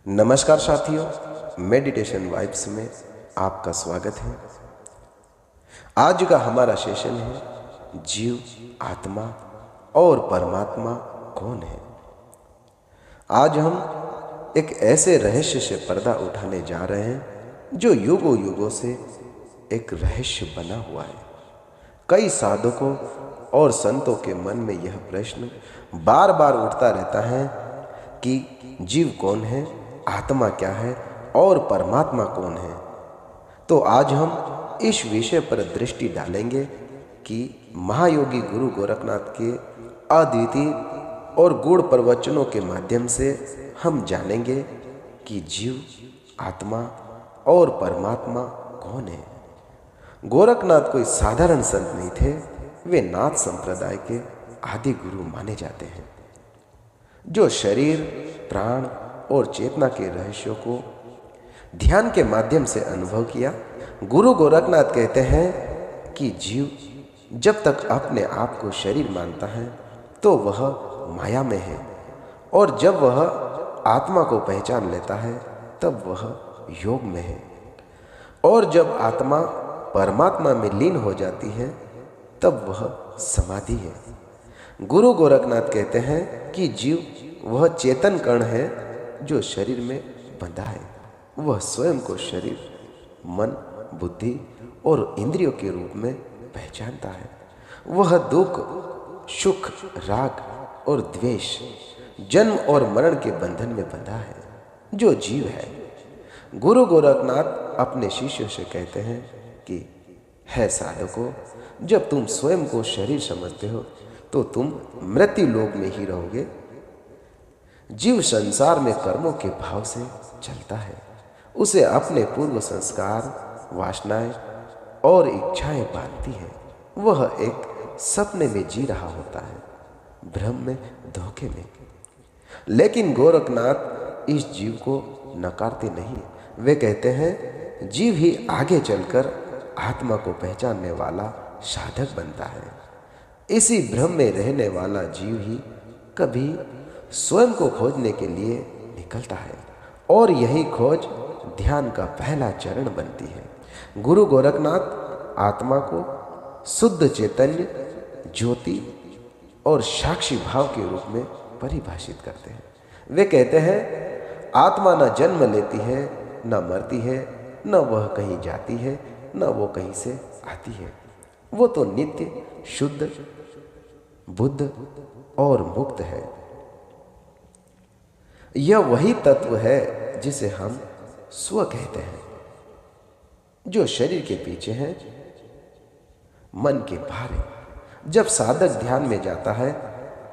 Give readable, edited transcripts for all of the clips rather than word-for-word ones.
नमस्कार साथियों, meditation vibes में आपका स्वागत है। आज का हमारा सेशन है जीव, आत्मा और परमात्मा कौन है। आज हम एक ऐसे रहस्य से पर्दा उठाने जा रहे हैं जो युगों युगों से एक रहस्य बना हुआ है। कई साधकों और संतों के मन में यह प्रश्न बार बार उठता रहता है कि जीव कौन है, आत्मा क्या है और परमात्मा कौन है। तो आज हम इस विषय पर दृष्टि डालेंगे कि महायोगी गुरु गोरखनाथ के अद्वितीय और गूढ़ प्रवचनों के माध्यम से हम जानेंगे कि जीव, आत्मा और परमात्मा कौन है। गोरखनाथ कोई साधारण संत नहीं थे, वे नाथ संप्रदाय के आदि गुरु माने जाते हैं, जो शरीर, प्राण और चेतना के रहस्यों को ध्यान के माध्यम से अनुभव किया। गुरु गोरखनाथ कहते हैं कि जीव जब तक अपने आप को शरीर मानता है तो वह माया में है, और जब वह आत्मा को पहचान लेता है तब वह योग में है, और जब आत्मा परमात्मा में लीन हो जाती है तब वह समाधि है। गुरु गोरखनाथ कहते हैं कि जीव वह चेतन कण है जो शरीर में बंधा है। वह स्वयं को शरीर, मन, बुद्धि और इंद्रियों के रूप में पहचानता है। वह दुख, सुख, राग और द्वेष, जन्म और मरण के बंधन में बंधा है जो जीव है। गुरु गोरखनाथ अपने शिष्यों से कहते हैं कि है साधकों, जब तुम स्वयं को शरीर समझते हो तो तुम मृत्यु लोक में ही रहोगे। जीव संसार में कर्मों के भाव से चलता है। उसे अपने पूर्व संस्कार, वासनाएं और इच्छाएं बांधती हैं। वह एक सपने में जी रहा होता है, भ्रम में, धोखे में। लेकिन गोरखनाथ इस जीव को नकारते नहीं। वे कहते हैं जीव ही आगे चलकर आत्मा को पहचानने वाला साधक बनता है। इसी भ्रम में रहने वाला जीव ही कभी स्वयं को खोजने के लिए निकलता है, और यही खोज ध्यान का पहला चरण बनती है। गुरु गोरखनाथ आत्मा को शुद्ध चैतन्य, ज्योति और साक्षी भाव के रूप में परिभाषित करते हैं। वे कहते हैं आत्मा न जन्म लेती है, न मरती है, न वह कहीं जाती है, न वो कहीं से आती है। वो तो नित्य, शुद्ध, बुद्ध और मुक्त है। यह वही तत्व है जिसे हम स्व कहते हैं, जो शरीर के पीछे है, मन के बाहर है। जब साधक ध्यान में जाता है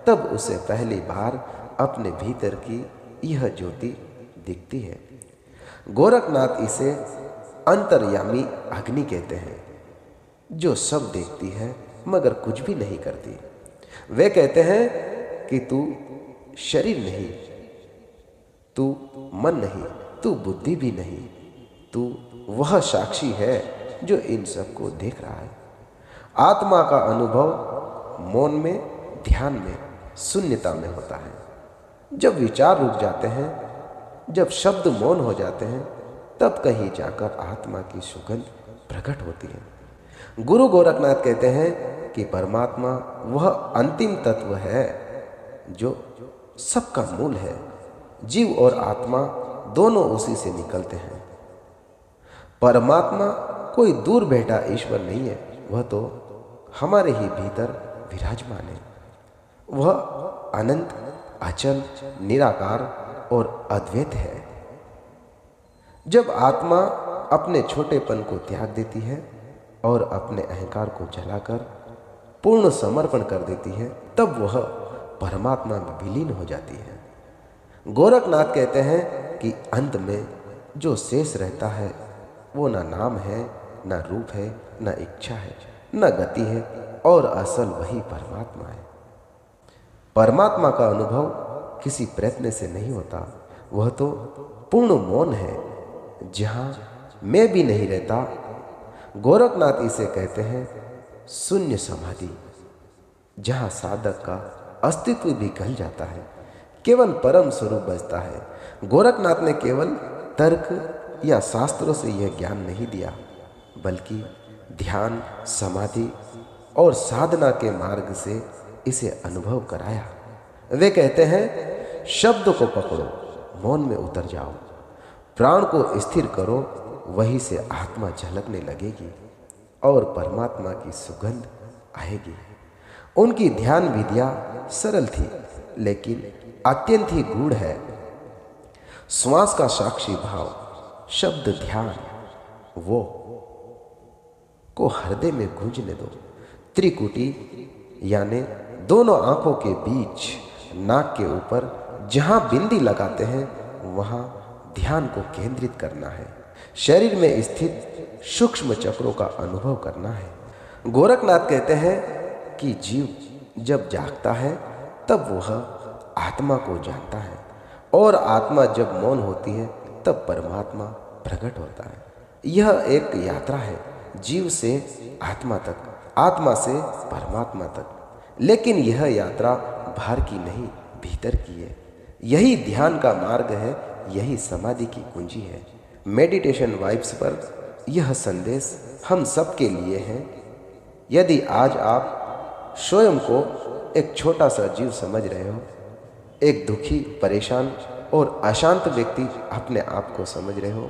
तब उसे पहली बार अपने भीतर की यह ज्योति दिखती है। गोरखनाथ इसे अंतर्यामी अग्नि कहते हैं, जो सब देखती है मगर कुछ भी नहीं करती। वे कहते हैं कि तू शरीर नहीं, तू मन नहीं, तू बुद्धि भी नहीं, तू वह साक्षी है जो इन सबको देख रहा है। आत्मा का अनुभव मौन में, ध्यान में, शून्यता में होता है। जब विचार रुक जाते हैं, जब शब्द मौन हो जाते हैं, तब कहीं जाकर आत्मा की सुगंध प्रकट होती है। गुरु गोरखनाथ कहते हैं कि परमात्मा वह अंतिम तत्व है जो सबका मूल है। जीव और आत्मा दोनों उसी से निकलते हैं। परमात्मा कोई दूर बैठा ईश्वर नहीं है, वह तो हमारे ही भीतर विराजमान है। वह अनंत, अचल, निराकार और अद्वैत है। जब आत्मा अपने छोटेपन को त्याग देती है और अपने अहंकार को जलाकर पूर्ण समर्पण कर देती है, तब वह परमात्मा में विलीन हो जाती है। गोरखनाथ कहते हैं कि अंत में जो शेष रहता है वो न नाम है, न रूप है, न इच्छा है, न गति है, और असल वही परमात्मा है। परमात्मा का अनुभव किसी प्रयत्न से नहीं होता। वह तो पूर्ण मौन है, जहां मैं भी नहीं रहता। गोरखनाथ इसे कहते हैं शून्य समाधि, जहां साधक का अस्तित्व भी गल जाता है, केवल परम स्वरूप बचता है। गोरखनाथ ने केवल तर्क या शास्त्रों से यह ज्ञान नहीं दिया, बल्कि ध्यान, समाधि और साधना के मार्ग से इसे अनुभव कराया। वे कहते हैं, शब्द को पकड़ो, मौन में उतर जाओ, प्राण को स्थिर करो, वहीं से आत्मा झलकने लगेगी और परमात्मा की सुगंध आएगी। उनकी ध्यान विधियां सरल थी, लेकिन अत्यंत ही गूढ़ है। श्वास का साक्षी भाव, शब्द ध्यान, वो को हृदय में गूंजने दो। त्रिकुटी यानी दोनों आंखों के बीच नाक के ऊपर जहां बिंदी लगाते हैं, वहां ध्यान को केंद्रित करना है। शरीर में स्थित सूक्ष्म चक्रों का अनुभव करना है। गोरखनाथ कहते हैं कि जीव जब जागता है तब वह आत्मा को जानता है, और आत्मा जब मौन होती है तब परमात्मा प्रकट होता है। यह एक यात्रा है, जीव से आत्मा तक, आत्मा से परमात्मा तक। लेकिन यह यात्रा बाहर की नहीं, भीतर की है। यही ध्यान का मार्ग है, यही समाधि की कुंजी है। मेडिटेशन वाइब्स पर यह संदेश हम सबके लिए है। यदि आज आप स्वयं को एक छोटा सा जीव समझ रहे हो, एक दुखी, परेशान और अशांत व्यक्ति अपने आप को समझ रहे हो,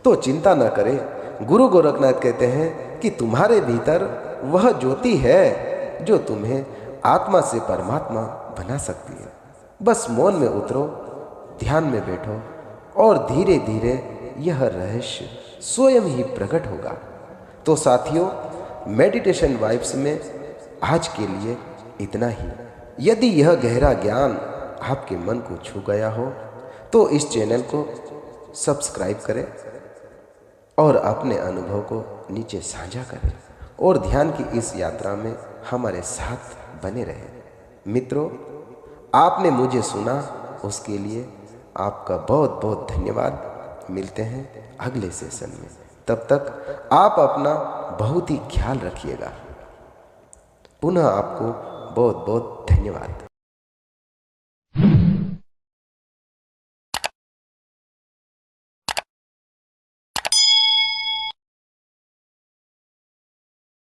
तो चिंता न करें। गुरु गोरखनाथ कहते हैं कि तुम्हारे भीतर वह ज्योति है जो तुम्हें आत्मा से परमात्मा बना सकती है। बस मौन में उतरो, ध्यान में बैठो, और धीरे धीरे यह रहस्य स्वयं ही प्रकट होगा। तो साथियों, मेडिटेशन वाइब्स में आज के लिए इतना ही। यदि यह गहरा ज्ञान आपके मन को छू गया हो तो इस चैनल को सब्सक्राइब करें और अपने अनुभव को नीचे साझा करें, और ध्यान की इस यात्रा में हमारे साथ बने रहें। मित्रों, आपने मुझे सुना, उसके लिए आपका बहुत बहुत धन्यवाद। मिलते हैं अगले सेशन में। तब तक आप अपना बहुत ही ख्याल रखिएगा। पुनः आपको बहुत बहुत धन्यवाद।